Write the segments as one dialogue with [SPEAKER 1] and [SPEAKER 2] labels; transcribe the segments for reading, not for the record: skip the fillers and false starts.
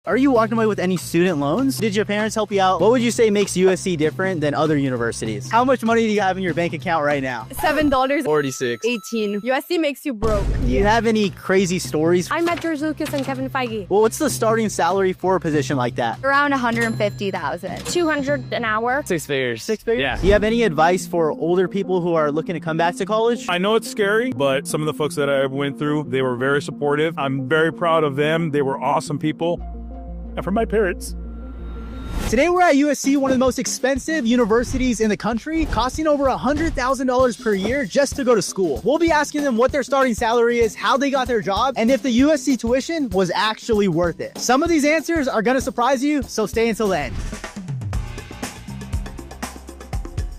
[SPEAKER 1] Are you walking away with any student loans? Did your parents help you out? What would you say makes USC different than other universities? How much money do you have in your bank account right now?
[SPEAKER 2] $7.
[SPEAKER 3] 46.
[SPEAKER 2] 18. USC makes you broke.
[SPEAKER 1] Do you have any crazy stories?
[SPEAKER 2] I met George Lucas and Kevin Feige.
[SPEAKER 1] Well, what's the starting salary for a position like that?
[SPEAKER 4] Around $150,000.
[SPEAKER 2] $200 an hour.
[SPEAKER 3] 6 figures.
[SPEAKER 1] 6 figures?
[SPEAKER 3] Yeah.
[SPEAKER 1] Do you have any advice for older people who are looking to come back to college?
[SPEAKER 5] I know it's scary, but some of the folks that I went through, they were very supportive. I'm very proud of them. They were awesome people. And for my parents.
[SPEAKER 1] Today we're at USC, one of the most expensive universities in the country, costing over $100,000 per year just to go to school. We'll be asking them what their starting salary is, how they got their job, and if the USC tuition was actually worth it. Some of these answers are gonna surprise you, so stay until the end.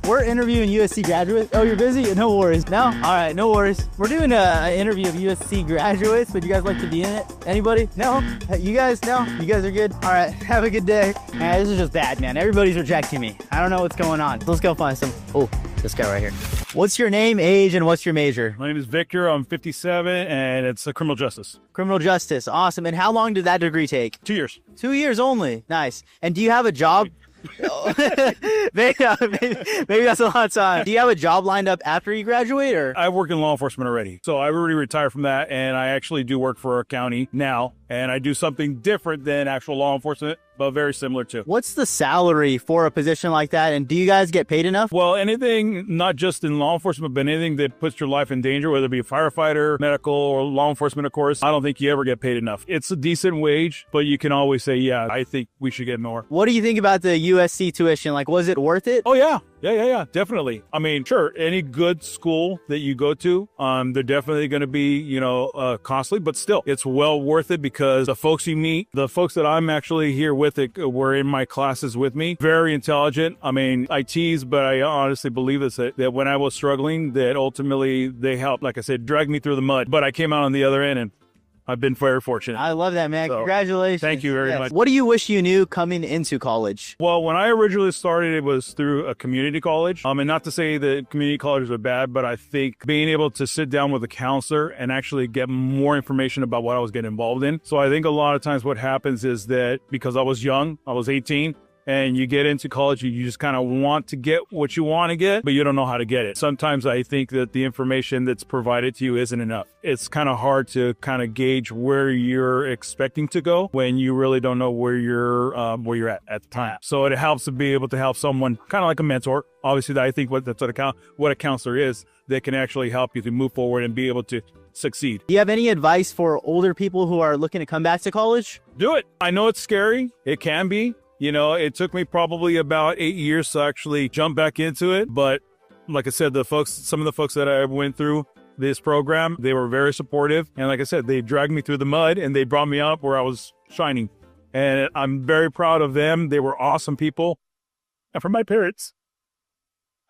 [SPEAKER 1] We're interviewing USC graduates. Oh, you're busy? No worries. No? All right, no worries. We're doing an interview of USC graduates. Would you guys like to be in it? Anybody? No? You guys? No? You guys are good? All right, have a good day. Man, this is just bad, man. Everybody's rejecting me. I don't know what's going on. Let's go find some. Oh, this guy right here. What's your name, age, and what's your major?
[SPEAKER 5] My name is Victor. I'm 57, and it's criminal justice.
[SPEAKER 1] Criminal justice. Awesome. And how long did that degree take?
[SPEAKER 5] 2 years.
[SPEAKER 1] 2 years only. Nice. And do you have a job? maybe that's a lot of time. Do you have a job lined up after you graduate, or?
[SPEAKER 5] I work in law enforcement already. So I already retired from that, and I actually do work for a county now, and I do something different than actual law enforcement, but very similar too.
[SPEAKER 1] What's the salary for a position like that, and do you guys get paid enough?
[SPEAKER 5] Well, anything, not just in law enforcement, but anything that puts your life in danger, whether it be a firefighter, medical, or law enforcement, of course, I don't think you ever get paid enough. It's a decent wage, but you can always say, yeah, I think we should get more.
[SPEAKER 1] What do you think about the USC tuition? Like, was it worth it?
[SPEAKER 5] Oh, yeah. Yeah, definitely. I mean, sure, any good school that you go to, they're definitely going to be, costly, but still, it's well worth it because the folks you meet, the folks that I'm actually here with it, were in my classes with me, very intelligent. I mean, I tease, but I honestly believe this, that when I was struggling, that ultimately they helped, like I said, drag me through the mud, but I came out on the other end and I've been very fortunate.
[SPEAKER 1] I love that, man. So, congratulations.
[SPEAKER 5] Thank you very much.
[SPEAKER 1] What do you wish you knew coming into college?
[SPEAKER 5] Well, when I originally started, it was through a community college. And not to say that community colleges are bad, but I think being able to sit down with a counselor and actually get more information about what I was getting involved in. So I think a lot of times what happens is that because I was young, I was 18, and you get into college, you just kind of want to get what you want to get, but you don't know how to get it. Sometimes I think that the information that's provided to you isn't enough. It's kind of hard to kind of gauge where you're expecting to go when you really don't know where you're at the time. So it helps to be able to help someone, kind of like a mentor. Obviously, I think what a counselor is, that can actually help you to move forward and be able to succeed.
[SPEAKER 1] Do you have any advice for older people who are looking to come back to college?
[SPEAKER 5] Do it. I know it's scary. It can be. It took me probably about 8 years to actually jump back into it. But like I said, some of the folks that I went through this program, they were very supportive. And like I said, they dragged me through the mud and they brought me up where I was shining. And I'm very proud of them. They were awesome people. And for my parents.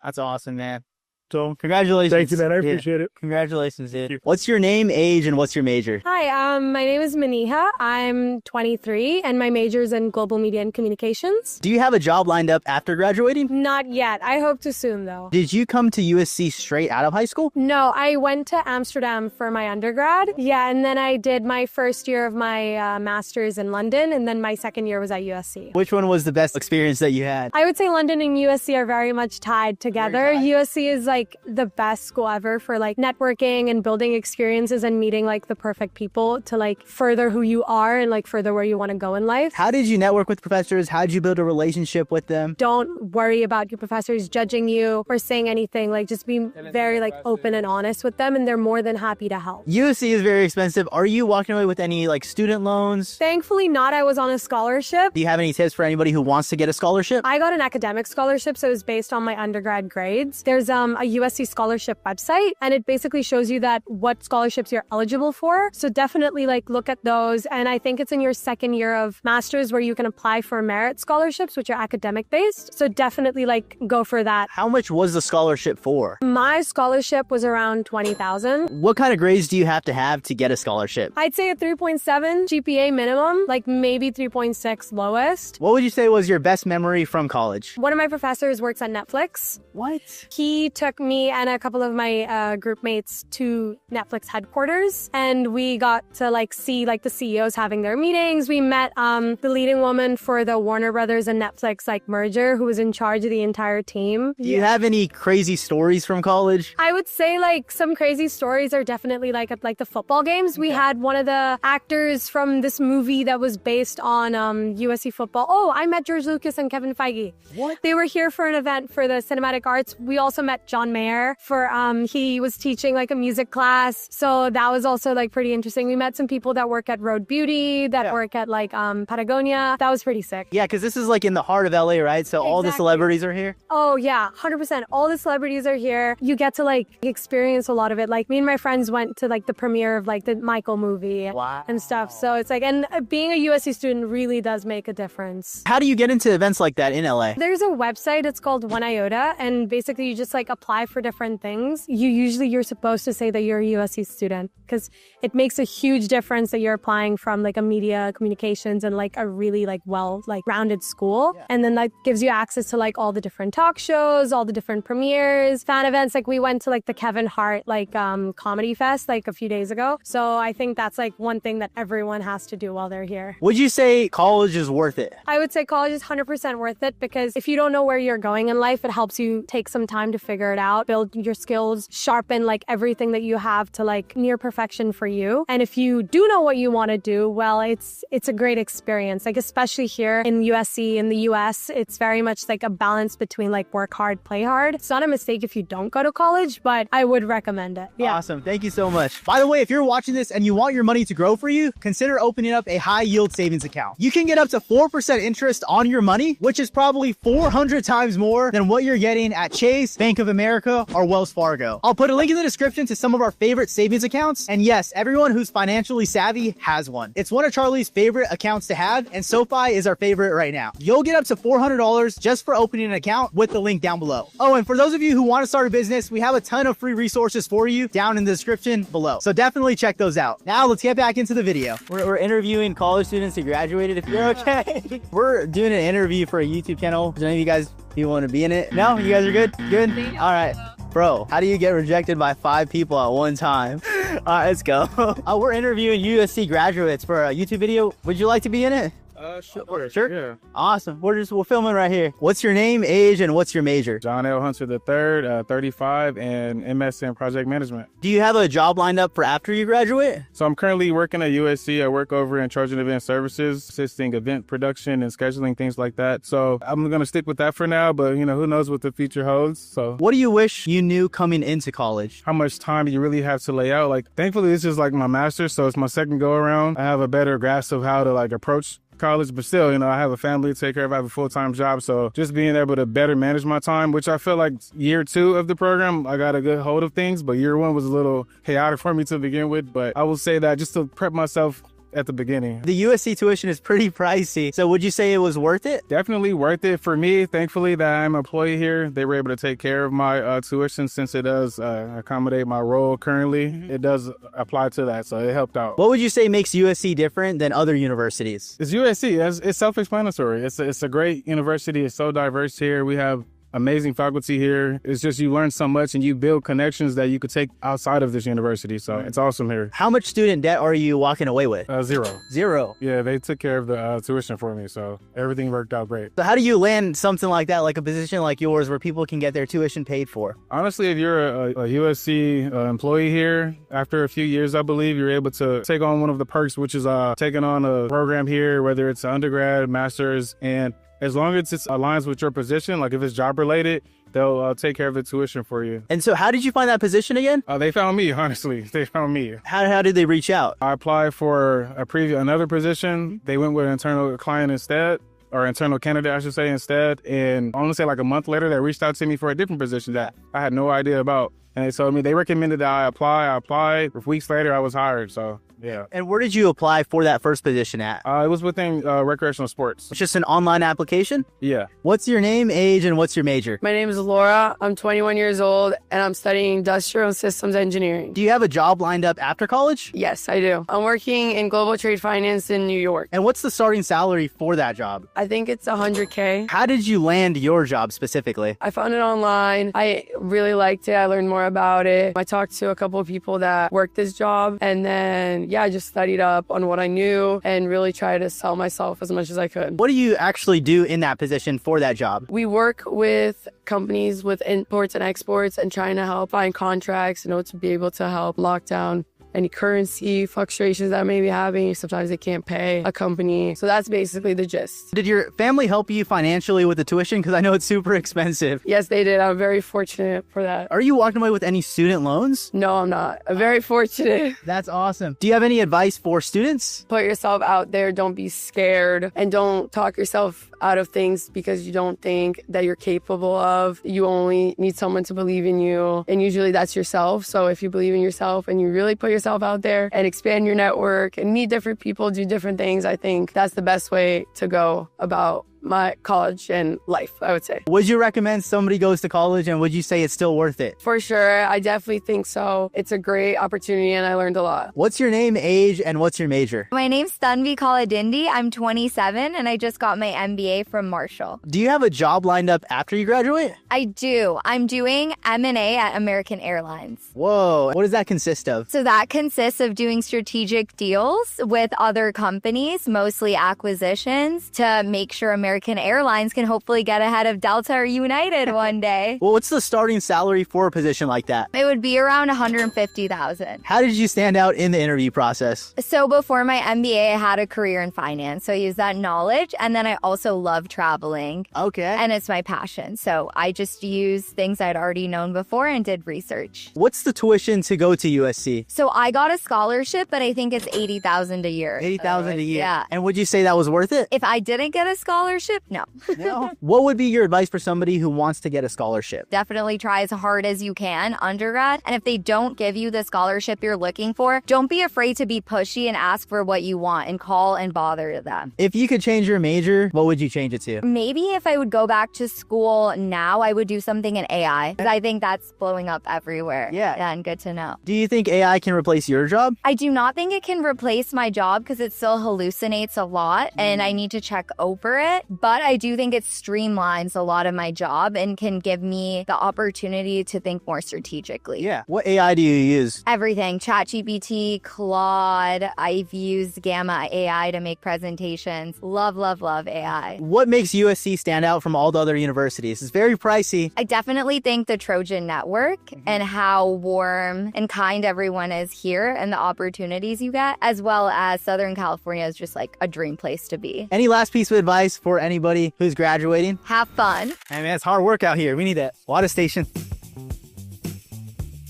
[SPEAKER 1] That's awesome, man.
[SPEAKER 5] So
[SPEAKER 1] congratulations.
[SPEAKER 5] Thank you, man. I appreciate it.
[SPEAKER 1] Congratulations, dude. What's your name, age, and what's your major?
[SPEAKER 2] Hi, my name is Maniha. I'm 23, and my major is in global media and communications.
[SPEAKER 1] Do you have a job lined up after graduating?
[SPEAKER 2] Not yet. I hope to soon, though.
[SPEAKER 1] Did you come to USC straight out of high school?
[SPEAKER 2] No, I went to Amsterdam for my undergrad. Yeah, and then I did my first year of my master's in London, and then my second year was at USC.
[SPEAKER 1] Which one was the best experience that you had?
[SPEAKER 2] I would say London and USC are very much tied together. USC is like the best school ever for like networking and building experiences and meeting like the perfect people to like further who you are and like further where you want to go in life.
[SPEAKER 1] How did you network with professors? How did you build a relationship with them?
[SPEAKER 2] Don't worry about your professors judging you or saying anything. Like just be very like open and honest with them, and they're more than happy to help.
[SPEAKER 1] USC is very expensive. Are you walking away with any like student loans?
[SPEAKER 2] Thankfully not. I was on a scholarship.
[SPEAKER 1] Do you have any tips for anybody who wants to get a scholarship?
[SPEAKER 2] I got an academic scholarship, so it was based on my undergrad grades. There's a USC scholarship website, and it basically shows you that what scholarships you're eligible for. So definitely like look at those. And I think it's in your second year of master's where you can apply for merit scholarships, which are academic based. So definitely like go for that.
[SPEAKER 1] How much was the scholarship for?
[SPEAKER 2] My scholarship was around $20,000.
[SPEAKER 1] What kind of grades do you have to get a scholarship?
[SPEAKER 2] I'd say a 3.7 GPA minimum, like maybe 3.6 lowest.
[SPEAKER 1] What would you say was your best memory from college?
[SPEAKER 2] One of my professors works at Netflix.
[SPEAKER 1] What?
[SPEAKER 2] He took took me and a couple of my group mates to Netflix headquarters, and we got to like see like the CEOs having their meetings. We met the leading woman for the Warner Brothers and Netflix like merger, who was in charge of the entire team.
[SPEAKER 1] Do you have any crazy stories from college?
[SPEAKER 2] I would say like some crazy stories are definitely like at like the football games. We had one of the actors from this movie that was based on USC football. Oh, I met George Lucas and Kevin Feige.
[SPEAKER 1] What?
[SPEAKER 2] They were here for an event for the cinematic arts. We also met John Mayer for he was teaching like a music class. So that was also like pretty interesting. We met some people that work at Road Beauty, that work at like Patagonia. That was pretty sick.
[SPEAKER 1] Yeah, because this is like in the heart of LA, right? So all the celebrities are here?
[SPEAKER 2] Oh yeah, 100%. All the celebrities are here. You get to like experience a lot of it. Like me and my friends went to like the premiere of like the Michael movie and stuff. So it's like, and being a USC student really does make a difference.
[SPEAKER 1] How do you get into events like that in LA?
[SPEAKER 2] There's a website, it's called One Iota, and basically you just like apply for different things. You're supposed to say that you're a USC student, because it makes a huge difference that you're applying from like a media communications and like a really like well like rounded school. And then that gives you access to like all the different talk shows, all the different premieres, fan events. Like we went to like the Kevin Hart like comedy fest like a few days ago. So I think that's like one thing that everyone has to do while they're here.
[SPEAKER 1] Would you say college is worth it?
[SPEAKER 2] I would say college is 100% worth it, because if you don't know where you're going in life, it helps you take some time to figure it out, build your skills, sharpen like everything that you have to like near perfection for you. And if you do know what you want to do, well, it's a great experience. Like especially here in USC, in the US, it's very much like a balance between like work hard, play hard. It's not a mistake if you don't go to college, but I would recommend it. Yeah.
[SPEAKER 1] Awesome. Thank you so much. By the way, if you're watching this and you want your money to grow for you, consider opening up a high yield savings account. You can get up to 4% interest on your money, which is probably 400 times more than what you're getting at Chase, Bank of America, or Wells Fargo. I'll put a link in the description to some of our favorite savings accounts. And yes, everyone who's financially savvy has one. It's one of Charlie's favorite accounts to have, and SoFi is our favorite right now. You'll get up to $400 just for opening an account with the link down below. Oh, and for those of you who want to start a business, we have a ton of free resources for you down in the description below. So definitely check those out. Now let's get back into the video. We're interviewing college students who graduated, if you're okay. We're doing an interview for a YouTube channel. Does any of you guys want to be in it? No? You guys are good? Good? All right. Bro, how do you get rejected by 5 people at one time? All right, let's go. We're interviewing USC graduates for a YouTube video. Would you like to be in it? Sure. Yeah. Awesome. We're filming right here. What's your name, age, and what's your major?
[SPEAKER 3] John L. Hunter III, 35, and MS in project management.
[SPEAKER 1] Do you have a job lined up for after you graduate?
[SPEAKER 3] So I'm currently working at USC. I work over in Trojan Event Services, assisting event production and scheduling, things like that. So I'm going to stick with that for now, but you know, who knows what the future holds. So
[SPEAKER 1] what do you wish you knew coming into college?
[SPEAKER 3] How much time you really have to lay out. Like, thankfully, this is like my master's, so it's my second go around. I have a better grasp of how to like approach college, but still, you know, I have a family to take care of. I have a full-time job, so just being able to better manage my time, which I feel like year 2 of the program, I got a good hold of things, but year 1 was a little chaotic for me to begin with. But I will say that just to prep myself at the beginning.
[SPEAKER 1] The USC tuition is pretty pricey, so would you say it was worth it?
[SPEAKER 3] Definitely worth it for me. Thankfully that I'm an employee here, they were able to take care of my tuition, since it does accommodate my role currently. It does apply to that, so it helped out.
[SPEAKER 1] What would you say makes USC different than other universities?
[SPEAKER 3] It's USC. It's self-explanatory. It's a great university. It's so diverse here. We have amazing faculty here. It's just you learn so much and you build connections that you could take outside of this university. So it's awesome here.
[SPEAKER 1] How much student debt are you walking away with?
[SPEAKER 3] Zero.
[SPEAKER 1] Zero?
[SPEAKER 3] Yeah, they took care of the tuition for me, so everything worked out great.
[SPEAKER 1] So how do you land something like that, like a position like yours where people can get their tuition paid for?
[SPEAKER 3] Honestly, if you're a USC employee here, after a few years, I believe you're able to take on one of the perks, which is taking on a program here, whether it's undergrad, master's, and as long as it aligns with your position, like if it's job related, they'll take care of the tuition for you.
[SPEAKER 1] And so how did you find that position again?
[SPEAKER 3] They found me, honestly. They found me.
[SPEAKER 1] How did they reach out?
[SPEAKER 3] I applied for another position. They went with an internal client instead, or internal candidate, I should say, instead. And I want to say like a month later, they reached out to me for a different position that I had no idea about. And they told me, they recommended that I apply. I applied. Weeks later, I was hired. So Yeah.
[SPEAKER 1] And where did you apply for that first position at?
[SPEAKER 3] It was within recreational sports.
[SPEAKER 1] It's just an online application?
[SPEAKER 3] Yeah.
[SPEAKER 1] What's your name, age, and what's your major?
[SPEAKER 6] My name is Laura. I'm 21 years old and I'm studying industrial systems engineering.
[SPEAKER 1] Do you have a job lined up after college?
[SPEAKER 6] Yes, I do. I'm working in global trade finance in New York.
[SPEAKER 1] And what's the starting salary for that job?
[SPEAKER 6] I think it's 100K.
[SPEAKER 1] How did you land your job specifically?
[SPEAKER 6] I found it online. I really liked it. I learned more about it. I talked to a couple of people that worked this job and then, I just studied up on what I knew and really tried to sell myself as much as I could.
[SPEAKER 1] What do you actually do in that position for that job?
[SPEAKER 6] We work with companies with imports and exports and trying to help find contracts, to be able to help lock down any currency fluctuations that I may be having. Sometimes they can't pay a company. So that's basically the gist.
[SPEAKER 1] Did your family help you financially with the tuition? Because I know it's super expensive.
[SPEAKER 6] Yes, they did. I'm very fortunate for that.
[SPEAKER 1] Are you walking away with any student loans?
[SPEAKER 6] No, I'm not. I'm very fortunate.
[SPEAKER 1] That's awesome. Do you have any advice for students?
[SPEAKER 6] Put yourself out there. Don't be scared. And don't talk yourself out of things because you don't think that you're capable of. You only need someone to believe in you. And usually that's yourself. So if you believe in yourself and you really put yourself out there and expand your network and meet different people, do different things, I think that's the best way to go about my college and life, I would say.
[SPEAKER 1] Would you recommend somebody goes to college and would you say it's still worth it?
[SPEAKER 6] For sure. I definitely think so. It's a great opportunity and I learned a lot.
[SPEAKER 1] What's your name, age, and what's your major?
[SPEAKER 4] My name's Tanvi Kaladindi. I'm 27 and I just got my MBA from Marshall.
[SPEAKER 1] Do you have a job lined up after you graduate?
[SPEAKER 4] I do. I'm doing M&A at American Airlines.
[SPEAKER 1] Whoa. What does that consist of?
[SPEAKER 4] So that consists of doing strategic deals with other companies, mostly acquisitions, to make sure American Airlines can hopefully get ahead of Delta or United one day.
[SPEAKER 1] Well, what's the starting salary for a position like that?
[SPEAKER 4] It would be around $150,000.
[SPEAKER 1] How did you stand out in the interview process?
[SPEAKER 4] So before my MBA, I had a career in finance. So I used that knowledge. And then I also love traveling.
[SPEAKER 1] Okay.
[SPEAKER 4] And it's my passion. So I just used things I'd already known before and did research.
[SPEAKER 1] What's the tuition to go to USC?
[SPEAKER 4] So I got a scholarship, but I think it's $80,000 a year.
[SPEAKER 1] $80,000 a year?
[SPEAKER 4] Yeah.
[SPEAKER 1] And would you say that was worth it?
[SPEAKER 4] If I didn't get a scholarship, no.
[SPEAKER 1] No. What would be your advice for somebody who wants to get a scholarship?
[SPEAKER 4] Definitely try as hard as you can undergrad. And if they don't give you the scholarship you're looking for, don't be afraid to be pushy and ask for what you want and call and bother them.
[SPEAKER 1] If you could change your major, what would you change it to?
[SPEAKER 4] Maybe if I would go back to school now, I would do something in AI. Because I think that's blowing up everywhere.
[SPEAKER 1] Yeah.
[SPEAKER 4] And good to know.
[SPEAKER 1] Do you think AI can replace your job?
[SPEAKER 4] I do not think it can replace my job because it still hallucinates a lot and I need to check over it. But I do think it streamlines a lot of my job and can give me the opportunity to think more strategically.
[SPEAKER 1] Yeah. What AI do you use?
[SPEAKER 4] Everything. ChatGPT, Claude. I've used Gamma AI to make presentations. Love, love, love AI.
[SPEAKER 1] What makes USC stand out from all the other universities? It's very pricey.
[SPEAKER 4] I definitely think the Trojan Network and how warm and kind everyone is here and the opportunities you get, as well as Southern California is just like a dream place to be.
[SPEAKER 1] Any last piece of advice for anybody who's graduating?
[SPEAKER 4] Have fun.
[SPEAKER 1] Hey man, it's hard work out here. We need that. Water station.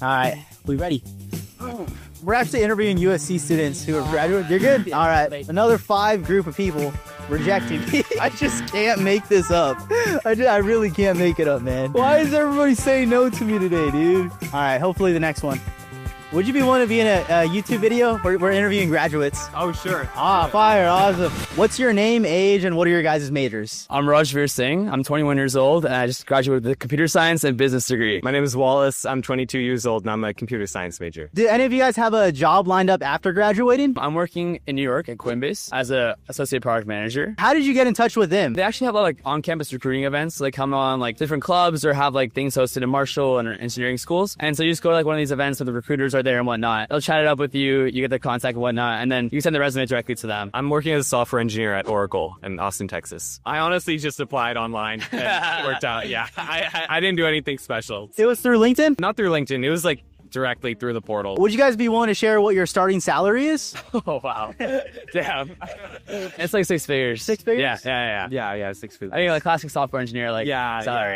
[SPEAKER 1] All right, we ready? We're actually interviewing USC students who are graduating. You're good? All right, another 5 group of people rejecting me. I just can't make this up. I really can't make it up, man. Why is everybody saying no to me today, dude? All right, hopefully the next one. Would you be willing to be in a YouTube video? We're interviewing graduates.
[SPEAKER 7] Oh, sure.
[SPEAKER 1] Ah, fire, awesome. What's your name, age, and what are your guys' majors?
[SPEAKER 7] I'm Rajveer Singh. I'm 21 years old, and I just graduated with a computer science and business degree.
[SPEAKER 8] My name is Wallace. I'm 22 years old, and I'm a computer science major.
[SPEAKER 1] Did any of you guys have a job lined up after graduating?
[SPEAKER 7] I'm working in New York at Coinbase as an associate product manager.
[SPEAKER 1] How did you get in touch with them?
[SPEAKER 7] They actually have a lot of on-campus recruiting events. So they come on different clubs or have things hosted in Marshall and engineering schools. And so you just go to one of these events where the recruiters are there and whatnot. They'll chat it up with you, you get the contact and whatnot, and then you can send the resume directly to them.
[SPEAKER 8] I'm working as a software engineer at Oracle in Austin, Texas. I honestly just applied online and it worked out. Yeah, I didn't do anything special.
[SPEAKER 1] It was through LinkedIn?
[SPEAKER 8] Not through LinkedIn. It was directly through the portal.
[SPEAKER 1] Would you guys be willing to share what your starting salary is?
[SPEAKER 7] Oh, wow. Damn. It's 6 figures.
[SPEAKER 1] 6 figures?
[SPEAKER 7] Yeah,
[SPEAKER 8] 6 figures.
[SPEAKER 7] I think classic software engineer, salary.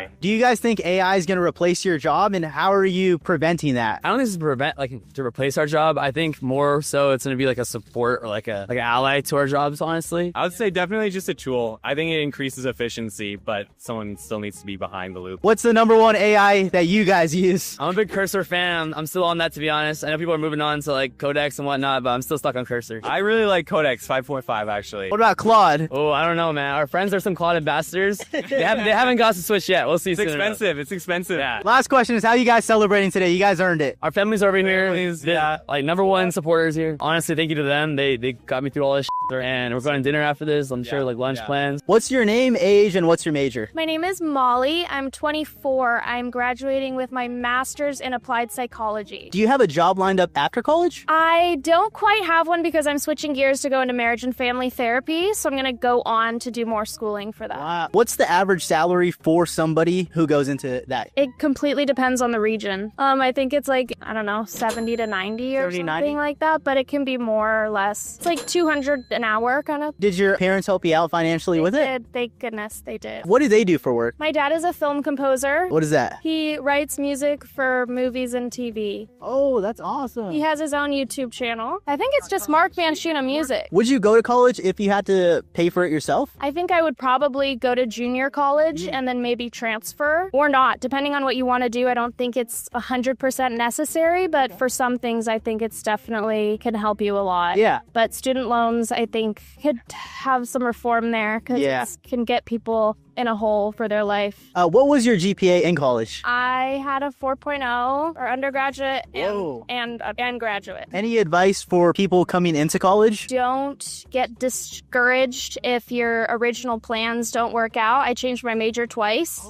[SPEAKER 8] Yeah.
[SPEAKER 1] Do you guys think AI is going to replace your job, and how are you preventing that?
[SPEAKER 7] I don't think it's to replace our job. I think more so it's going to be a support or an ally to our jobs, honestly.
[SPEAKER 8] I would say definitely just a tool. I think it increases efficiency, but someone still needs to be behind the loop.
[SPEAKER 1] What's the #1 AI that you guys use?
[SPEAKER 7] I'm a big Cursor fan. I'm still on that, to be honest. I know people are moving on to like Codex and whatnot, but I'm still stuck on Cursor.
[SPEAKER 8] I really like Codex 5.5 actually.
[SPEAKER 1] What about Claude?
[SPEAKER 7] Oh, I don't know, man. Our friends are some Claude ambassadors. They haven't got to switch yet. We'll see.
[SPEAKER 8] It's
[SPEAKER 7] soon
[SPEAKER 8] expensive.
[SPEAKER 7] enough.
[SPEAKER 8] It's expensive.
[SPEAKER 7] Yeah.
[SPEAKER 1] Last question is, how you guys celebrating today? You guys earned it.
[SPEAKER 7] Our families are over here.
[SPEAKER 8] Families,
[SPEAKER 7] They're,
[SPEAKER 8] yeah.
[SPEAKER 7] like number one supporters here. Honestly, thank you to them. They got me through all this shit, and we're going to dinner after this. I'm sure like lunch plans.
[SPEAKER 1] What's your name, age, and what's your major?
[SPEAKER 9] My name is Molly. I'm 24. I'm graduating with my master's in applied psychology.
[SPEAKER 1] Do you have a job lined up after college?
[SPEAKER 9] I don't quite have one because I'm switching gears to go into marriage and family therapy, so I'm going to go on to do more schooling for that.
[SPEAKER 1] Wow. What's the average salary for somebody who goes into that?
[SPEAKER 9] It completely depends on the region. I think it's like, I don't know, 70 to 90 or
[SPEAKER 1] 30,
[SPEAKER 9] something
[SPEAKER 1] 90?
[SPEAKER 9] like that, but it can be more or less. It's like 200 an hour kind of.
[SPEAKER 1] Did your parents help you out financially with it?
[SPEAKER 9] Thank goodness they did.
[SPEAKER 1] What do they do for work?
[SPEAKER 9] My dad is a film composer.
[SPEAKER 1] What is that?
[SPEAKER 9] He writes music for movies and TV.
[SPEAKER 1] Oh, that's awesome.
[SPEAKER 9] He has his own YouTube channel. I think it's just Mark Manchuna Music.
[SPEAKER 1] Would you go to college if you had to pay for it yourself?
[SPEAKER 9] I think I would probably go to junior college and then maybe transfer or not, depending on what you want to do. I don't think it's 100% necessary, but for some things, I think it's definitely can help you a lot.
[SPEAKER 1] Yeah.
[SPEAKER 9] But student loans, I think, could have some reform there because it can get people in a hole for their life.
[SPEAKER 1] What was your GPA in college?
[SPEAKER 9] I had a 4.0 for undergraduate and graduate.
[SPEAKER 1] Any advice for people coming into college?
[SPEAKER 9] Don't get discouraged if your original plans don't work out. I changed my major twice.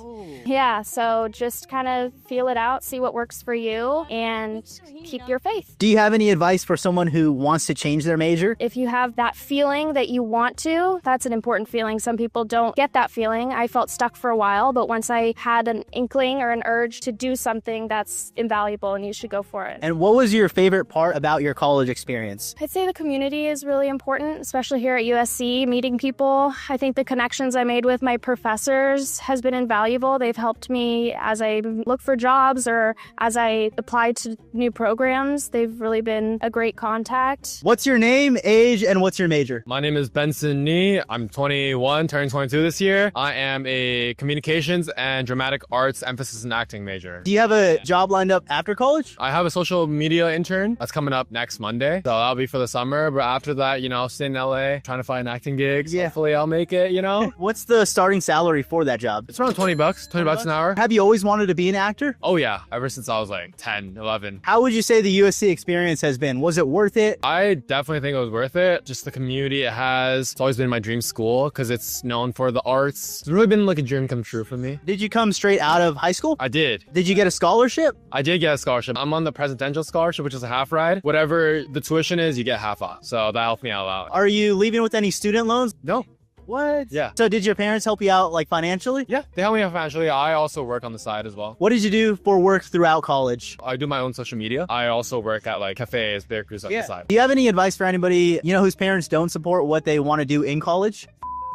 [SPEAKER 9] Yeah, so just kind of feel it out, see what works for you, and keep your faith.
[SPEAKER 1] Do you have any advice for someone who wants to change their major?
[SPEAKER 9] If you have that feeling that you want to, that's an important feeling. Some people don't get that feeling. I felt stuck for a while, but once I had an inkling or an urge to do something, that's invaluable and you should go for it.
[SPEAKER 1] And what was your favorite part about your college experience?
[SPEAKER 9] I'd say the community is really important, especially here at USC, meeting people. I think the connections I made with my professors has been invaluable. They've helped me as I look for jobs or as I apply to new programs. They've really been a great contact.
[SPEAKER 1] What's your name, age, and what's your major?
[SPEAKER 10] My name is Benson Nee. I'm 21, turning 22 this year. I am a communications and dramatic arts emphasis in acting major.
[SPEAKER 1] Do you have a job lined up after college?
[SPEAKER 10] I have a social media intern that's coming up next Monday. So that'll be for the summer. But after that, stay in LA, trying to find acting gigs.
[SPEAKER 1] Yeah.
[SPEAKER 10] Hopefully I'll make it,
[SPEAKER 1] What's the starting salary for that job?
[SPEAKER 10] It's around $20, $20 an hour.
[SPEAKER 1] Have you always wanted to be an actor?
[SPEAKER 10] Oh yeah, ever since I was like 10, 11.
[SPEAKER 1] How would you say the USC experience has been? Was it worth it?
[SPEAKER 10] I definitely think it was worth it. Just the community it has. It's always been my dream school because it's known for the arts. It's really been like a dream come true for me.
[SPEAKER 1] Did you come straight out of high school?
[SPEAKER 10] I did.
[SPEAKER 1] Did you get a scholarship?
[SPEAKER 10] I did get a scholarship. I'm on the presidential scholarship, which is a half ride. Whatever the tuition is, you get half off. So that helped me out a lot.
[SPEAKER 1] Are you leaving with any student loans?
[SPEAKER 10] No.
[SPEAKER 1] What?
[SPEAKER 10] Yeah.
[SPEAKER 1] So did your parents help you out like financially?
[SPEAKER 10] Yeah, they help me out financially. I also work on the side as well.
[SPEAKER 1] What did you do for work throughout college?
[SPEAKER 10] I do my own social media. I also work at like cafes, bakeries on the side.
[SPEAKER 1] Do you have any advice for anybody, whose parents don't support what they want to do in college?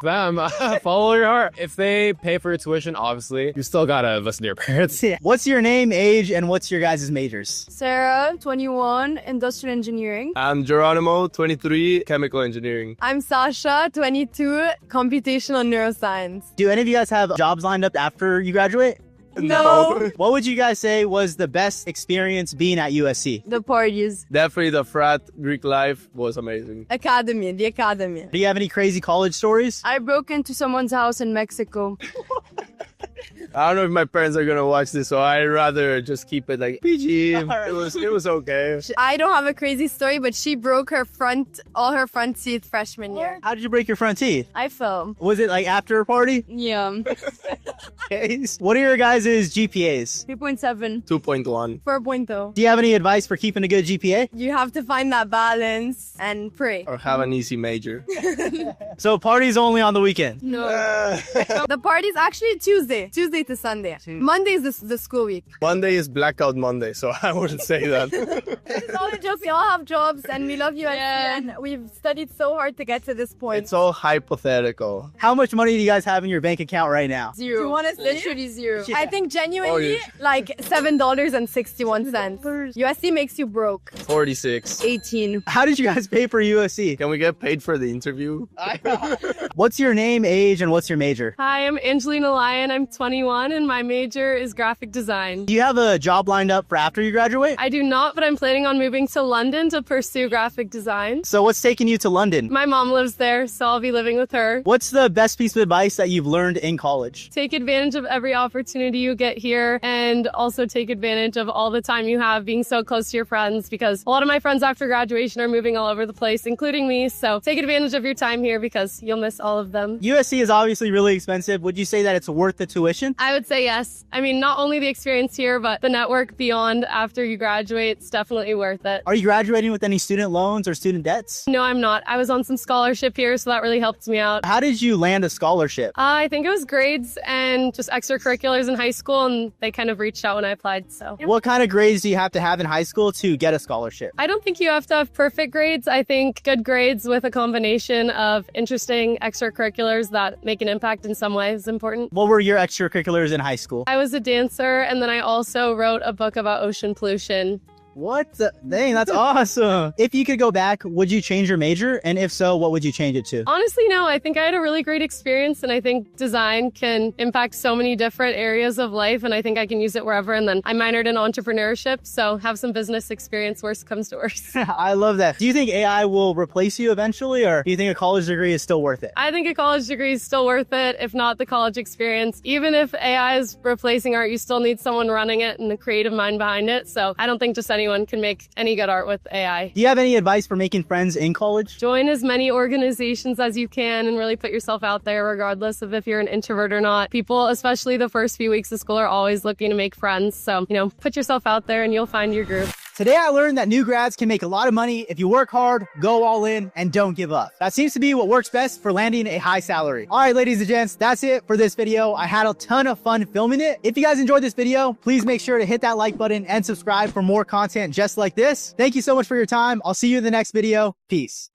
[SPEAKER 10] Them, follow your heart. If they pay for your tuition, obviously, you still gotta listen to your parents.
[SPEAKER 1] What's your name, age, and what's your guys' majors?
[SPEAKER 11] Sarah, 21, industrial engineering.
[SPEAKER 12] I'm Geronimo, 23, chemical engineering.
[SPEAKER 11] I'm Sasha, 22, computational neuroscience.
[SPEAKER 1] Do any of you guys have jobs lined up after you graduate?
[SPEAKER 11] No.
[SPEAKER 1] What would you guys say was the best experience being at USC?
[SPEAKER 11] The parties.
[SPEAKER 12] Definitely the frat Greek life was amazing.
[SPEAKER 11] The academy.
[SPEAKER 1] Do you have any crazy college stories?
[SPEAKER 11] I broke into someone's house in Mexico.
[SPEAKER 12] I don't know if my parents are gonna watch this, so I'd rather just keep it like PG. It was okay.
[SPEAKER 11] I don't have a crazy story, but she broke all her front teeth freshman year.
[SPEAKER 1] How did you break your front teeth?
[SPEAKER 11] I fell.
[SPEAKER 1] Was it like after a party?
[SPEAKER 11] Yeah.
[SPEAKER 1] Okay. What are your guys' GPAs?
[SPEAKER 11] 3.7.
[SPEAKER 12] 2.1.
[SPEAKER 11] 4.0.
[SPEAKER 1] Do you have any advice for keeping a good GPA?
[SPEAKER 11] You have to find that balance and pray.
[SPEAKER 12] Or have an easy major.
[SPEAKER 1] So parties only on the weekend?
[SPEAKER 11] No. The party's actually Tuesday to Sunday. Monday is the school week.
[SPEAKER 12] Monday is blackout Monday, so I wouldn't say that.
[SPEAKER 11] It's all a joke. We all have jobs and we love you and we've studied so hard to get to this point.
[SPEAKER 12] It's all hypothetical.
[SPEAKER 1] How much money do you guys have in your bank account right now?
[SPEAKER 11] Zero. You want to literally zero. Yeah. I think genuinely like $7.61. USC makes you broke.
[SPEAKER 12] 46.
[SPEAKER 11] 18.
[SPEAKER 1] How did you guys pay for USC?
[SPEAKER 12] Can we get paid for the interview?
[SPEAKER 1] What's your name, age, and what's your major?
[SPEAKER 13] Hi, I'm Angelina Lyon. I'm 21.
[SPEAKER 6] 21 and my major is graphic design.
[SPEAKER 1] Do you have a job lined up for after you graduate?
[SPEAKER 6] I do not, but I'm planning on moving to London to pursue graphic design.
[SPEAKER 1] So what's taking you to London?
[SPEAKER 6] My mom lives there, so I'll be living with her.
[SPEAKER 1] What's the best piece of advice that you've learned in college?
[SPEAKER 6] Take advantage of every opportunity you get here, and also take advantage of all the time you have being so close to your friends, because a lot of my friends after graduation are moving all over the place, including me. So take advantage of your time here because you'll miss all of them.
[SPEAKER 1] USC is obviously really expensive. Would you say that it's worth the tuition?
[SPEAKER 6] I would say yes. I mean, not only the experience here, but the network beyond after you graduate, it's definitely worth it.
[SPEAKER 1] Are you graduating with any student loans or student debts?
[SPEAKER 6] No, I'm not. I was on some scholarship here, so that really helped me out.
[SPEAKER 1] How did you land a scholarship?
[SPEAKER 6] I think it was grades and just extracurriculars in high school, and they kind of reached out when I applied, so.
[SPEAKER 1] What kind of grades do you have to have in high school to get a scholarship?
[SPEAKER 6] I don't think you have to have perfect grades. I think good grades with a combination of interesting extracurriculars that make an impact in some way is important.
[SPEAKER 1] What were your extracurriculars in high school?
[SPEAKER 6] I was a dancer, and then I also wrote a book about ocean pollution.
[SPEAKER 1] What the? Dang, that's awesome. If you could go back, would you change your major? And if so, what would you change it to?
[SPEAKER 6] Honestly, no. I think I had a really great experience, and I think design can impact so many different areas of life, and I think I can use it wherever. And then I minored in entrepreneurship, so have some business experience, worst comes to worst.
[SPEAKER 1] I love that. Do you think AI will replace you eventually, or do you think a college degree is still worth it?
[SPEAKER 6] I think a college degree is still worth it, if not the college experience. Even if AI is replacing art, you still need someone running it and the creative mind behind it. So I don't think just anyone can make any good art with AI.
[SPEAKER 1] Do you have any advice for making friends in college?
[SPEAKER 6] Join as many organizations as you can and really put yourself out there, regardless of if you're an introvert or not. People, especially the first few weeks of school, are always looking to make friends. So, put yourself out there and you'll find your group.
[SPEAKER 1] Today I learned that new grads can make a lot of money if you work hard, go all in, and don't give up. That seems to be what works best for landing a high salary. All right, ladies and gents, that's it for this video. I had a ton of fun filming it. If you guys enjoyed this video, please make sure to hit that like button and subscribe for more content just like this. Thank you so much for your time. I'll see you in the next video. Peace.